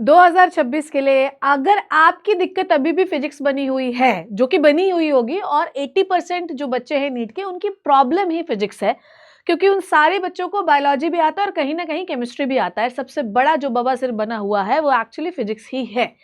2026 के लिए अगर आपकी दिक्कत अभी भी फिजिक्स बनी हुई है, जो कि बनी हुई होगी, और 80% जो बच्चे हैं नीट के, उनकी प्रॉब्लम ही फिजिक्स है, क्योंकि उन सारे बच्चों को बायोलॉजी भी आता है और कहीं ना कहीं केमिस्ट्री भी आता है। सबसे बड़ा जो बवासीर बना हुआ है वो एक्चुअली फिजिक्स ही है।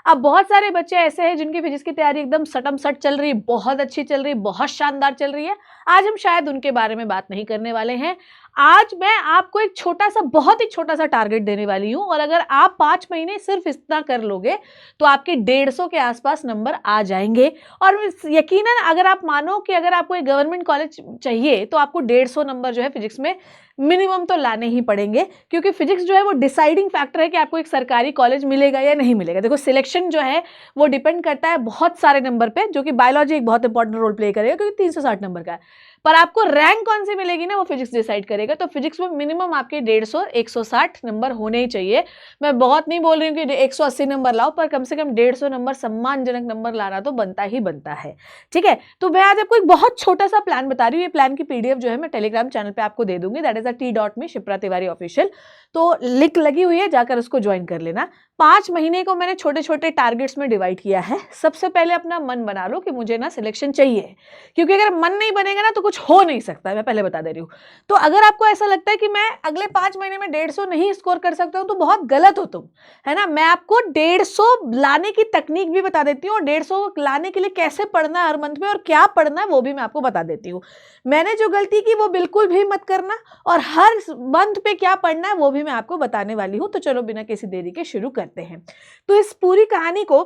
अब बहुत सारे बच्चे ऐसे हैं जिनकी फिजिक्स की तैयारी एकदम सटम सट चल रही है, बहुत अच्छी चल रही है, बहुत शानदार चल रही है। आज हम शायद उनके बारे में बात नहीं करने वाले हैं। आज मैं आपको एक छोटा सा, बहुत ही छोटा सा टारगेट देने वाली हूं, और अगर आप 5 महीने सिर्फ इतना कर लोगे तो आपके 150 के आसपास नंबर आ जाएंगे। और यकीनन अगर आप मानो कि अगर आपको एक गवर्नमेंट कॉलेज चाहिए तो आपको 150 नंबर जो है फिजिक्स में मिनिमम तो लाने ही पड़ेंगे, क्योंकि फिजिक्स जो है वो डिसाइडिंग फैक्टर है कि आपको एक सरकारी कॉलेज मिलेगा या नहीं मिलेगा। देखो, सिलेक्शन जो है वो डिपेंड करता है बहुत सारे नंबर पे, जो कि बायोलॉजी एक बहुत इंपॉर्टेंट रोल प्ले करेगा, क्योंकि 360 नंबर का है। पर आपको रैंक कौन सी मिलेगी ना, वो फिजिक्स डिसाइड करेगा। तो फिजिक्स में मिनिमम आपके 150 160 नंबर होने ही चाहिए। मैं बहुत नहीं बोल रही हूँ कि 180 नंबर लाओ, पर कम से कम 150 नंबर, सम्मानजनक नंबर लाना तो बनता ही बनता है। ठीक है, तो मैं आज आपको एक बहुत छोटा सा प्लान बता रही हूँ। ये प्लान की पीडीएफ जो है मैं टेलीग्राम चैनल पे आपको दे दूंगी, that is t.me Shipra Tiwari official. तो लिंक लगी हुई है, जाकर उसको ज्वाइन कर लेना। 5 महीने को मैंने छोटे छोटे टारगेट्स में डिवाइड किया है। सबसे पहले अपना मन बना लो कि मुझे ना सिलेक्शन चाहिए, क्योंकि अगर मन नहीं बनेगा ना तो कुछ हो नहीं सकता, मैं पहले बता दे रही हूँ। तो अगर आपको ऐसा लगता है कि मैं अगले 5 महीने में 150 नहीं स्कोर कर सकता हूँ, तो बहुत गलत हो तुम, है ना। मैं आपको 150 लाने की तकनीक भी बता देती हूँ, और 150 लाने के लिए कैसे पढ़ना है हर मंथ में और क्या पढ़ना है वो भी मैं आपको बता देती हूँ। मैंने जो गलती की वो बिल्कुल भी मत करना, और हर मंथ पे क्या पढ़ना है वो भी मैं आपको बताने वाली हूँ। तो चलो बिना किसी देरी के शुरू करते हैं। तो इस पूरी कहानी को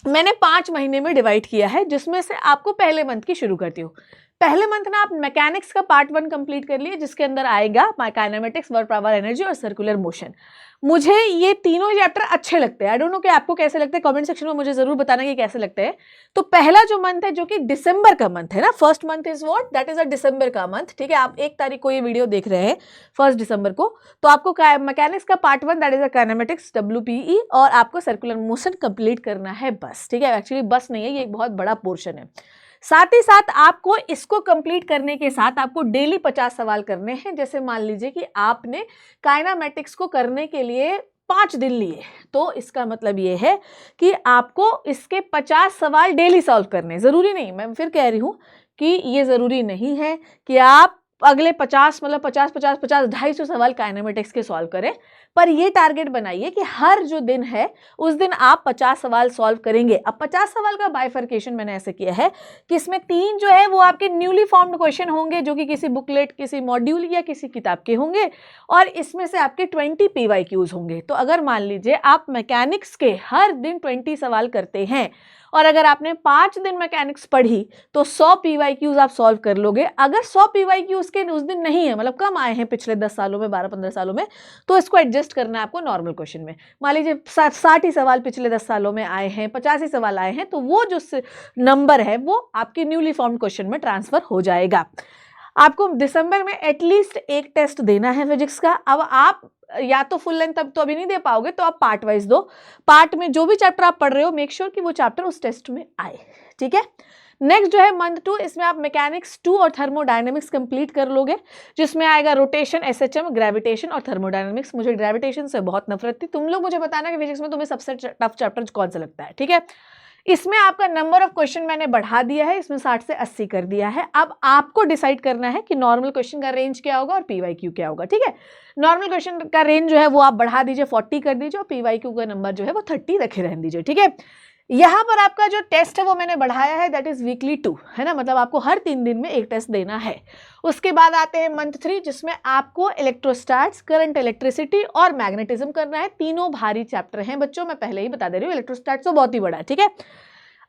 मैंने 5 महीने में डिवाइड किया है, जिसमें से आपको पहले मंथ की शुरू करती हूँ। पहले मंथ ना आप मैकेनिक्स का पार्ट 1 कंप्लीट कर लिए, जिसके अंदर आएगा काइनेमेटिक्स, वर्क, पावर, एनर्जी और सर्कुलर मोशन। मुझे ये तीनों चैप्टर अच्छे लगते हैं। आई डोंट नो कि आपको कैसे लगते हैं, कमेंट सेक्शन में मुझे जरूर बताना कि कैसे लगते हैं। तो पहला जो मंथ है, जो कि दिसंबर का मंथ है ना, first month is what, that is a दिसंबर का मंथ। ठीक है, आप 1 तारीख को ये वीडियो देख रहे हैं, 1 दिसंबर को। तो आपको मैकेनिक्स का part 1 that is a kinematics WPE, और आपको सर्कुलर मोशन कंप्लीट करना है बस। ठीक है, एक्चुअली बस नहीं है, ये एक बहुत बड़ा पोर्शन है। साथ ही साथ आपको इसको कंप्लीट करने के साथ आपको डेली 50 सवाल करने हैं। जैसे मान लीजिए कि आपने काइनेमेटिक्स को करने के लिए 5 दिन लिए, तो इसका मतलब ये है कि आपको इसके 50 सवाल डेली सॉल्व करने। जरूरी नहीं, मैं फिर कह रही हूं कि ये जरूरी नहीं है कि आप अगले 50 मतलब 50 50 50 250 सवाल काइनेमेटिक्स के सॉल्व करें, पर ये टारगेट बनाइए कि हर जो दिन है उस दिन आप 50 सवाल सॉल्व करेंगे। अब 50 सवाल का बाइफर्केशन मैंने ऐसे किया है कि इसमें 3 जो है वो आपके न्यूली फॉर्म्ड क्वेश्चन होंगे, जो कि किसी बुकलेट, किसी मॉड्यूल या किसी किताब के होंगे, और इसमें से आपके 20 PYQs होंगे। तो अगर मान लीजिए आप मैकेनिक्स के हर दिन 20 सवाल करते हैं, और अगर आपने 5 दिन मैकेनिक्स पढ़ी, तो 100 PYQs आप सॉल्व कर लोगे। अगर 100 PYQs के उस दिन नहीं है, मतलब कम आए हैं पिछले 10 सालों में, 12-15 सालों में, तो इसको एडजस्ट करना है आपको नॉर्मल क्वेश्चन में। मान लीजिए 60 ही सवाल पिछले 10 सालों में आए हैं, 50 ही सवाल आए हैं, तो वो जो नंबर है वो आपके न्यूली फॉर्म्ड क्वेश्चन में ट्रांसफर हो जाएगा। आपको दिसंबर में एटलीस्ट एक टेस्ट देना है फिजिक्स का। अब आप या तो फुल लेंथ तब तो अभी नहीं दे पाओगे, तो आप पार्ट वाइज दो। पार्ट में जो भी चैप्टर आप पढ़ रहे हो, मेक श्योर कि वो चैप्टर उस टेस्ट में आए। ठीक है, नेक्स्ट जो है मंथ 2, इसमें आप मैकेनिक्स 2 और थर्मोडायनेमिक्स कंप्लीट कर लोगे, जिसमें आएगा रोटेशन, SHM, ग्रेविटेशन और थर्मोडायनेमिक्स। मुझे ग्रेविटेशन से बहुत नफरत थी। तुम लोग मुझे बताना कि फिजिक्स में तुम्हें सबसे टफ चैप्टर कौन सा लगता है। ठीक है, इसमें आपका नंबर ऑफ क्वेश्चन मैंने बढ़ा दिया है, इसमें 60 से 80 कर दिया है। अब आपको डिसाइड करना है कि नॉर्मल क्वेश्चन का रेंज क्या होगा और PYQ क्या होगा। ठीक है, नॉर्मल क्वेश्चन का रेंज जो है वो आप बढ़ा दीजिए, 40 कर दीजिए, और PYQ का नंबर जो है वो 30 रखे रहने दीजिए। ठीक है, यहां पर आपका जो टेस्ट है वो मैंने बढ़ाया है, दैट इज वीकली 2, है ना, मतलब आपको हर 3 दिन में एक टेस्ट देना है। उसके बाद आते हैं मंथ 3, जिसमें आपको इलेक्ट्रोस्टैट्स, करंट, इलेक्ट्रिसिटी और मैग्नेटिज्म करना है। तीनों भारी चैप्टर हैं बच्चों, मैं पहले ही बता दे रही हूँ। इलेक्ट्रोस्टैट्स तो बहुत ही बड़ा है। ठीक है,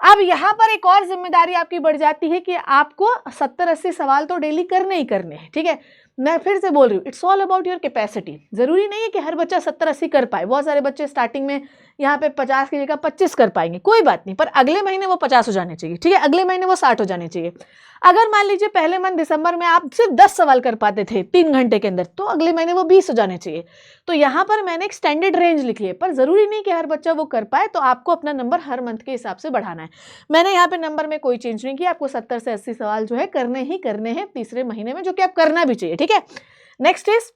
अब यहां पर एक और जिम्मेदारी आपकी बढ़ जाती है कि आपको 70-80 सवाल तो डेली करने ही करने हैं। ठीक है, मैं फिर से बोल रही हूँ, it's all about your capacity. जरूरी नहीं है कि हर बच्चा 70-80 कर पाए। बहुत सारे बच्चे स्टार्टिंग में यहाँ पे 50 की जगह 25 कर पाएंगे, कोई बात नहीं, पर अगले महीने वो 50 हो जाने चाहिए। ठीक है, अगले महीने वो 60 हो जाने चाहिए। अगर मान लीजिए पहले मंथ दिसंबर में आप सिर्फ 10 सवाल कर पाते थे 3 घंटे के अंदर, तो अगले महीने वो 20 हो जाने चाहिए। तो यहाँ पर मैंने एक स्टैंडर्ड रेंज लिखी है, पर जरूरी नहीं कि हर बच्चा वो कर पाए, तो आपको अपना नंबर हर मंथ के हिसाब से बढ़ाना है। मैंने यहाँ पे नंबर में कोई चेंज नहीं किया, आपको 70 से 80 सवाल जो है करने ही करने हैं तीसरे महीने में, जो कि आप करना भी चाहिए। ठीक है, नेक्स्ट इज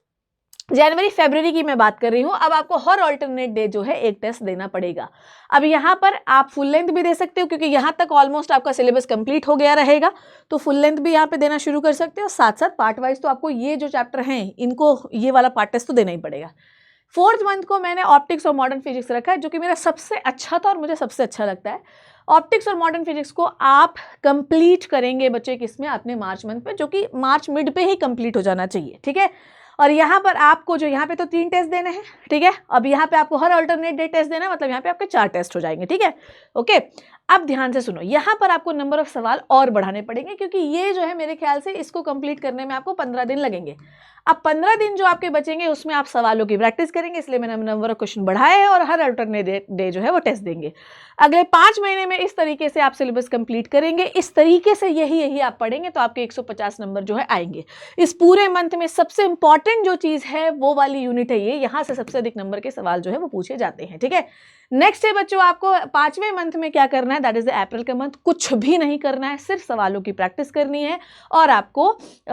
जनवरी फरवरी की मैं बात कर रही हूँ। अब आपको हर ऑल्टरनेट डे जो है एक टेस्ट देना पड़ेगा। अब यहाँ पर आप फुल लेंथ भी दे सकते हो, क्योंकि यहाँ तक ऑलमोस्ट आपका सिलेबस कंप्लीट हो गया रहेगा, तो फुल लेंथ भी यहाँ पे देना शुरू कर सकते हो। साथ साथ पार्ट वाइज तो आपको ये जो चैप्टर हैं इनको ये वाला पार्ट टेस्ट तो देना ही पड़ेगा। 4th मंथ को मैंने ऑप्टिक्स और मॉडर्न फिजिक्स रखा है, जो कि मेरा सबसे अच्छा था और मुझे सबसे अच्छा लगता है। ऑप्टिक्स और मॉडर्न फिजिक्स को आप कंप्लीट करेंगे बच्चे किसमें, अपने मार्च मंथ में, जो कि मार्च मिड पे ही कंप्लीट हो जाना चाहिए, ठीक है। और यहाँ पर आपको जो यहाँ पे तो 3 टेस्ट देने हैं, ठीक है। अब यहाँ पे आपको हर अल्टरनेट डे टेस्ट देना है, मतलब यहाँ पे आपके 4 टेस्ट हो जाएंगे, ठीक है। ओके, अब ध्यान से सुनो, यहाँ पर आपको नंबर ऑफ सवाल और बढ़ाने पड़ेंगे, क्योंकि ये जो है मेरे ख्याल से इसको कंप्लीट करने में आपको 15 दिन लगेंगे। अब 15 दिन जो आपके बचेंगे उसमें आप सवालों की प्रैक्टिस करेंगे, इसलिए मैंने नंबर ऑफ क्वेश्चन बढ़ाए हैं और हर अल्टरनेट डे जो है वो टेस्ट देंगे। अगले 5 महीने में इस तरीके से आप सिलेबस कंप्लीट करेंगे, इस तरीके से यही आप पढ़ेंगे तो आपके 150 नंबर जो है आएंगे। इस पूरे मंथ में सबसे इंपॉर्टेंट जो चीज़ है वो वाली यूनिट है ये, यहाँ से सबसे अधिक नंबर के सवाल जो है वो पूछे जाते हैं, ठीक है। नेक्स्ट है बच्चों, आपको 5वें मंथ में क्या करना है, दैट इज द अप्रैल का मंथ। कुछ भी नहीं करना है, सिर्फ सवालों की प्रैक्टिस करनी है और आपको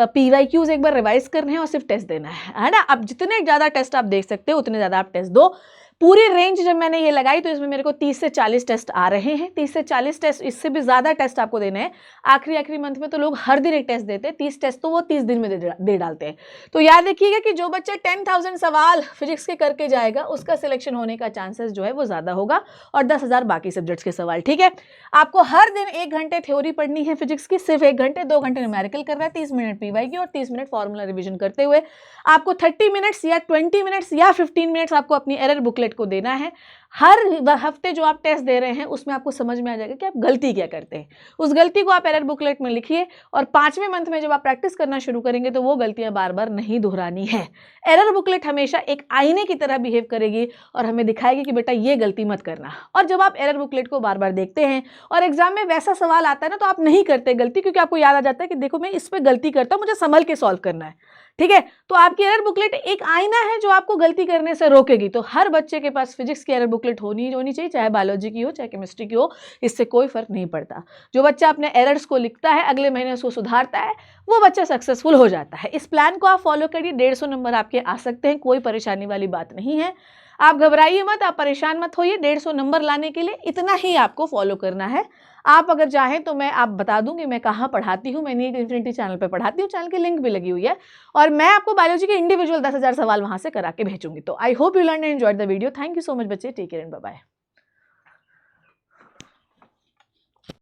PYQs एक बार रिवाइज करने हैं और सिर्फ टेस्ट देना है ना। अब जितने ज़्यादा टेस्ट आप देख सकते हो उतने ज़्यादा आप टेस्ट दो। पूरी रेंज जब मैंने ये लगाई तो इसमें मेरे को 30 से 40 टेस्ट आ रहे हैं। 30 से 40 टेस्ट, इससे भी ज़्यादा टेस्ट आपको देने हैं। आखिरी मंथ में तो लोग हर दिन एक टेस्ट देते हैं, 30 टेस्ट तो वो 30 दिन में दे डालते हैं। तो याद रखिएगा कि जो बच्चा 10,000 सवाल फिजिक्स के करके जाएगा उसका सिलेक्शन होने का चांसेस जो है वो ज़्यादा होगा, और 10,000 बाकी सब्जेक्ट्स के सवाल, ठीक है। आपको हर दिन 1 घंटे थ्योरी पढ़नी है फिजिक्स की, सिर्फ 1 घंटे, 2 घंटे न्यूमेरिकल करना है, 30 मिनट PYQ और 30 मिनट फॉर्मूला रिविजन करते हुए आपको 30 मिनट्स या 20 मिनट्स या 15 मिनट्स आपको अपनी एरर बुकलेट को देना है। हर हफ्ते जो आप टेस्ट दे रहे हैं उसमें आपको समझ में आ जाएगा कि आप गलती क्या करते हैं। उस गलती को आप एरर बुकलेट में लिखिए, और 5वें मंथ में जब आप प्रैक्टिस करना शुरू करेंगे तो वो गलतियां बार बार नहीं दोहरानी है। एरर बुकलेट हमेशा एक आईने की तरह बिहेव करेगी और हमें दिखाएगी कि बेटा ये गलती मत करना। और जब आप एरर बुकलेट को बार बार देखते हैं और एग्जाम में वैसा सवाल आता है ना, तो आप नहीं करते गलती, क्योंकि आपको याद आ जाता है कि देखो मैं इस पर गलती करता हूँ, मुझे संभल के सॉल्व करना है, ठीक है। तो आपकी एरर बुकलेट एक आईना है जो आपको गलती करने से रोकेगी। तो हर बच्चे के पास फिजिक्स की एरर बुकलेट होनी चाहिए, चाहे बायोलॉजी की हो चाहे केमिस्ट्री की हो, इससे कोई फर्क नहीं पड़ता। जो बच्चा अपने एरर्स को लिखता है, अगले महीने उसको सुधारता है, वो बच्चा सक्सेसफुल हो जाता है। इस प्लान को आप फॉलो करिए, 150 नंबर आपके आ सकते हैं, कोई परेशानी वाली बात नहीं है। आप घबराइए मत, आप परेशान मत होइए। 150 नंबर लाने के लिए इतना ही आपको फॉलो करना है। आप अगर चाहें तो मैं आप बता दूंगी मैं कहाँ पढ़ाती हूँ। मैं नीट इन्फिनिटी चैनल पे पढ़ाती हूँ, चैनल की लिंक भी लगी हुई है, और मैं आपको बायोलॉजी के इंडिविजुअल 10,000 सवाल वहाँ से करा के भेजूंगी। तो I hope you learn and enjoyed the video. Thank you so much बच्चे, take care and bye bye.